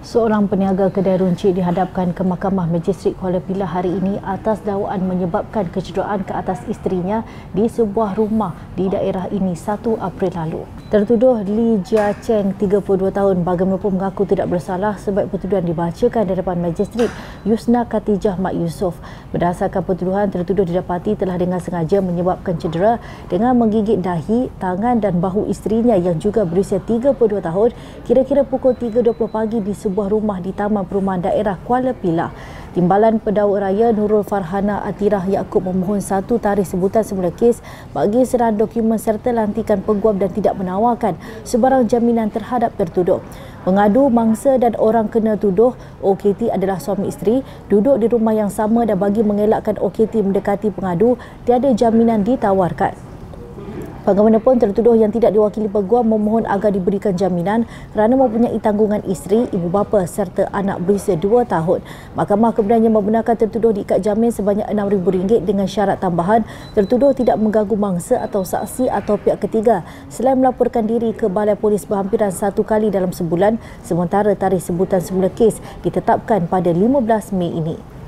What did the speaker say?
Seorang peniaga kedai runcit dihadapkan ke Mahkamah Magistrate Kuala Pilah hari ini atas dakwaan menyebabkan kecederaan ke atas isterinya di sebuah rumah di daerah ini 1 April lalu. Tertuduh Lee Jia Cheng, 32 tahun, bagaimanapun mengaku tidak bersalah sebab pertuduhan dibacakan di hadapan Magistrate Yusna Khatijah Mat Yusof. Berdasarkan pertuduhan, tertuduh didapati telah dengan sengaja menyebabkan cedera dengan menggigit dahi, tangan dan bahu isterinya yang juga berusia 32 tahun kira-kira pukul 3.20 pagi di sebuah rumah di Taman Perumahan Daerah Kuala Pilah. Timbalan Pendakwa Raya Nurul Farhana Atirah Yaakob memohon satu tarikh sebutan semula kes bagi serahan dokumen serta lantikan peguam dan tidak menawarkan sebarang jaminan terhadap tertuduh. Pengadu, mangsa dan orang kena tuduh OKT adalah suami isteri, duduk di rumah yang sama dan bagi mengelakkan OKT mendekati pengadu, tiada jaminan ditawarkan. Bagaimanapun, tertuduh yang tidak diwakili peguam memohon agar diberikan jaminan kerana mempunyai tanggungan isteri, ibu bapa serta anak berusia 2 tahun. Mahkamah kemudiannya membenarkan tertuduh diikat jamin sebanyak RM6,000 dengan syarat tambahan tertuduh tidak mengganggu mangsa atau saksi atau pihak ketiga selain melaporkan diri ke Balai Polis berhampiran 1 kali dalam sebulan, sementara tarikh sebutan semula kes ditetapkan pada 15 Mei ini.